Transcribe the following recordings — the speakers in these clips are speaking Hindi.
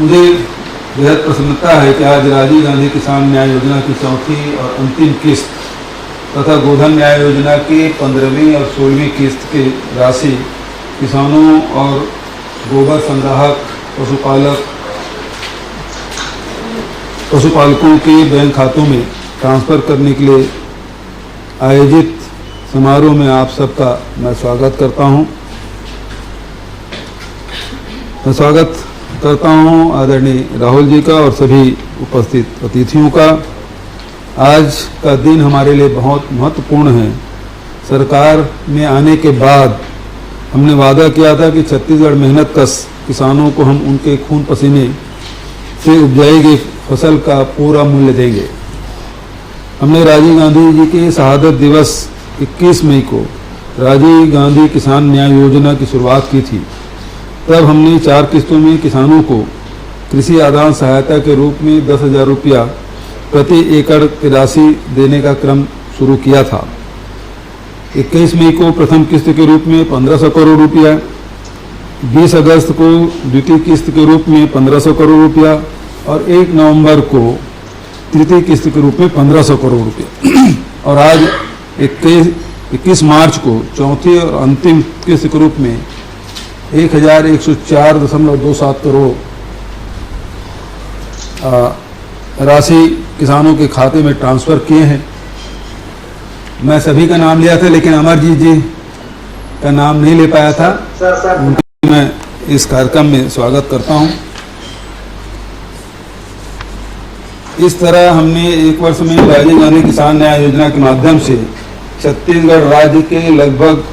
मुझे बेहद प्रसन्नता है कि आज राजीव गांधी किसान न्याय योजना की चौथी और अंतिम किस्त तथा गोधन न्याय योजना की 15वीं और 16वीं किस्त की राशि किसानों और गोबर संग्राहक पशुपालकों के बैंक खातों में ट्रांसफ़र करने के लिए आयोजित समारोह में आप सबका मैं स्वागत करता हूं। मैं स्वागत करता हूं आदरणीय राहुल जी का और सभी उपस्थित अतिथियों का। आज का दिन हमारे लिए बहुत महत्वपूर्ण है। सरकार में आने के बाद हमने वादा किया था कि छत्तीसगढ़ मेहनत कश किसानों को हम उनके खून पसीने से उपजाई गई फसल का पूरा मूल्य देंगे। हमने राजीव गांधी जी के शहादत दिवस 21 मई को राजीव गांधी किसान न्याय योजना की शुरुआत की थी। तब हमने 4 किस्तों में किसानों को कृषि आदान सहायता के रूप में 10,000 रुपया प्रति एकड़ की राशि देने का क्रम शुरू किया था। 21 मई को प्रथम किस्त के रूप में 1500 करोड़ रुपया, 20 अगस्त को द्वितीय किस्त के रूप में 1500 करोड़ रुपया और 1 नवंबर को तृतीय किस्त के रूप में 1500 करोड़ रुपया और आज 21 मार्च को चौथी और अंतिम किस्त के रूप में 1104.27 करोड़ राशि किसानों के खाते में ट्रांसफ़र किए हैं। मैं सभी का नाम लिया था लेकिन अमरजीत जी का नाम नहीं ले पाया था। उनका मैं इस कार्यक्रम में स्वागत करता हूं। इस तरह हमने एक वर्ष में राजीव गांधी किसान न्याय योजना के माध्यम से छत्तीसगढ़ राज्य के लगभग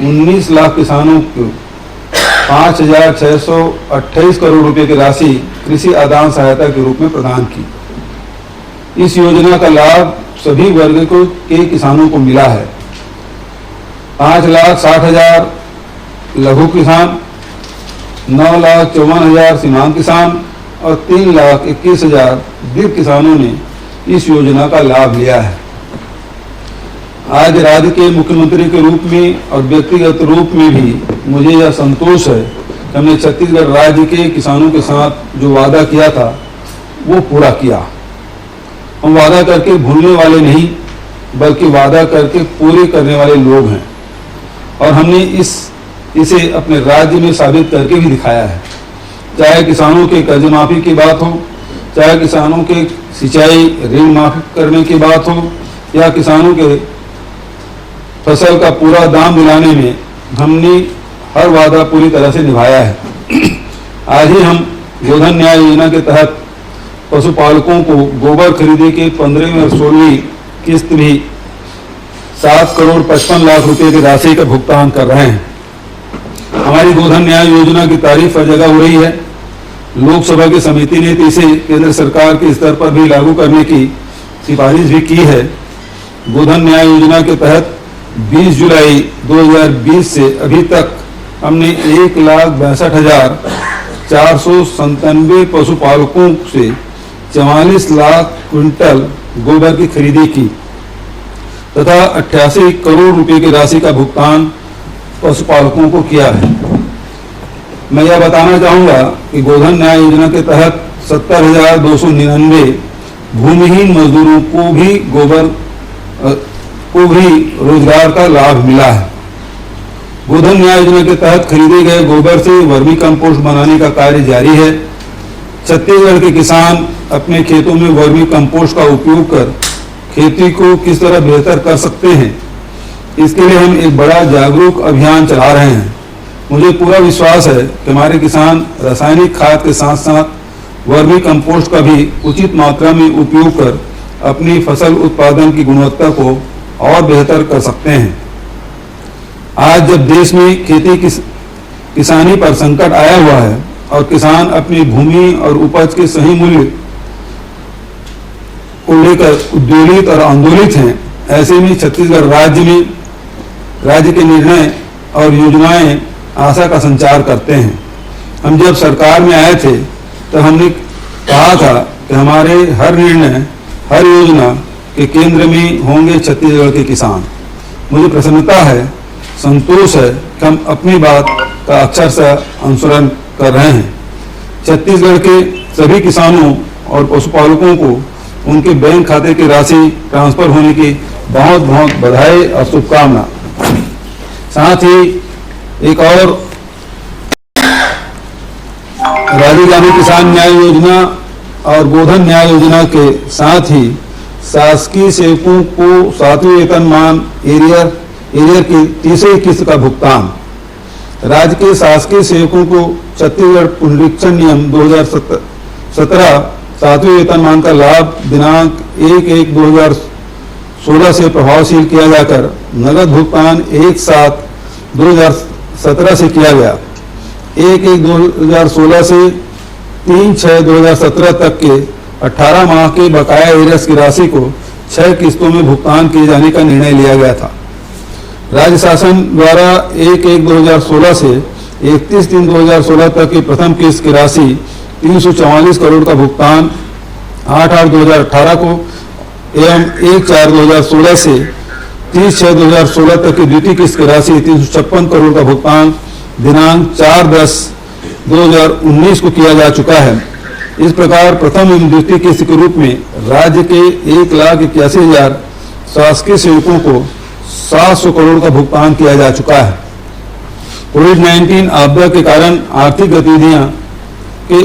19 लाख किसानों को 5,628 करोड़ रुपए की राशि कृषि आदान सहायता के रूप में प्रदान की। इस योजना का लाभ सभी वर्ग के किसानों को मिला है। 5,60,000 लघु किसान, 9,54,000 सीमांत किसान और 3,21,000 दीर्घ किसानों ने इस योजना का लाभ लिया है। आज राज्य के मुख्यमंत्री के रूप में और व्यक्तिगत रूप में भी मुझे यह संतोष है कि हमने छत्तीसगढ़ राज्य के किसानों के साथ जो वादा किया था वो पूरा किया। हम वादा करके भूलने वाले नहीं बल्कि वादा करके पूरे करने वाले लोग हैं और हमने इसे अपने राज्य में साबित करके भी दिखाया है। चाहे किसानों के कर्ज माफी की बात हो, चाहे किसानों के सिंचाई ऋण माफी करने की बात हो या किसानों के फसल का पूरा दाम दिलाने में हमने हर वादा पूरी तरह से निभाया है। आज ही हम गोधन न्याय योजना के तहत पशुपालकों को गोबर खरीदी के 15वीं और 16वीं किस्त भी 7,55,00,000 रुपए की राशि का भुगतान कर रहे हैं। हमारी गोधन न्याय योजना की तारीफ हर जगह हो रही है। लोकसभा की समिति ने इसे केंद्र सरकार के स्तर पर भी लागू करने की सिफारिश भी की है। गोधन न्याय योजना के तहत 20 जुलाई 2020 से अभी तक हमने 1,62,497 पशुपालकों से 44 लाख क्विंटल गोबर की खरीदी की तथा 88 करोड़ रुपए की राशि का भुगतान पशुपालकों को किया है। मैं यह बताना चाहूँगा कि गोधन न्याय योजना के तहत 70,299 भूमिहीन मजदूरों को भी रोजगार का लाभ मिला है। गोधन न्याय योजना के तहत खरीदे गए गोबर से वर्मी कंपोस्ट बनाने का कार्य जारी है। छत्तीसगढ़ के किसान अपने खेतों में वर्मी कंपोस्ट का उपयोग कर खेती को किस तरह बेहतर कर सकते हैं, इसके लिए हम एक बड़ा जागरूक अभियान चला रहे हैं। मुझे पूरा विश्वास है कि हमारे किसान रासायनिक खाद के साथ साथ वर्मी कंपोस्ट का भी उचित मात्रा में उपयोग कर अपनी फसल उत्पादन की गुणवत्ता को और बेहतर कर सकते हैं। आज जब देश में खेती किसानी पर संकट आया हुआ है और किसान अपनी भूमि और उपज के सही मूल्य को लेकर उद्वेलित और आंदोलित हैं, ऐसे में छत्तीसगढ़ राज्य के निर्णय और योजनाएं आशा का संचार करते हैं। हम जब सरकार में आए थे तो हमने कहा था कि हमारे हर निर्णय, हर योजना के केंद्र में होंगे छत्तीसगढ़ के किसान। मुझे प्रसन्नता है, संतोष है कि हम अपनी बात का अक्षरशः अनुसरण कर रहे हैं। छत्तीसगढ़ के सभी किसानों और पशुपालकों को उनके बैंक खाते की राशि ट्रांसफर होने की बहुत बहुत बधाई और शुभकामना। साथ ही एक और राजीव गांधी किसान न्याय योजना और गोधन न्याय योजना के साथ ही शासकीय सेवकों को 7वें वेतनमान एरियर की तीसरी किस्त का भुगतान। राज्य के शासकीय सेवकों को छत्तीसगढ़ पुनरीक्षण नियम 2017 7वें वेतनमान का लाभ दिनांक 1/1/2016 से प्रभावशील किया जाकर नगद भुगतान 1/7/2017 से किया गया। 1/1/2016 से 3/6/2017 तक के 18 माह के बकाया एरियर्स की राशि को 6 किस्तों में भुगतान किए जाने का निर्णय लिया गया था। राज्य शासन द्वारा 1/1/2016 से 31/3/2016 तक की प्रथम किस्त की राशि 344 करोड़ का भुगतान 8/8/2018 को एवं 1/4/2016 से 30/6/2016 तक की द्वितीय किस्त की राशि 356 करोड़ का भुगतान दिनांक 4/10/2019 को किया जा चुका है। इस प्रकार प्रथम एवं द्वितीय किस्त के रूप में राज्य के 1,81,000 शासकीय सेवकों को 700 करोड़ का भुगतान किया जा चुका है। कोविड-19 आपदा के कारण आर्थिक गतिविधियां के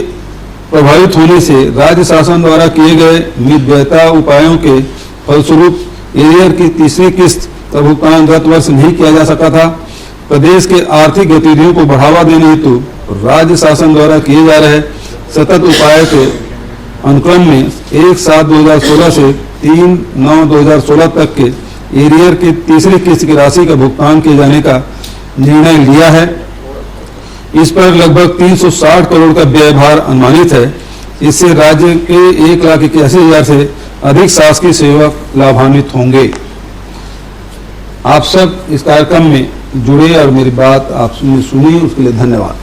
प्रभावित होने से राज्य शासन द्वारा किए गए मितव्ययता उपायों के फलस्वरूप एरियर की तीसरी किस्त का भुगतान गत वर्ष नहीं किया जा सका था। प्रदेश के आर्थिक गतिविधियों को बढ़ावा देने हेतु राज्य शासन द्वारा किए जा रहे सतत उपाय के अनुक्रम में 1/7/2016 से 3/9/2016 तक के एरियर की तीसरी किस्त की राशि का भुगतान किए जाने का निर्णय लिया है। इस पर लगभग 360 करोड़ का व्यय भार अनुमानित है। इससे राज्य के 1,81,000 से अधिक शासकीय सेवक लाभान्वित होंगे। आप सब इस कार्यक्रम में जुड़े और मेरी बात आपने सुनी, उसके लिए धन्यवाद।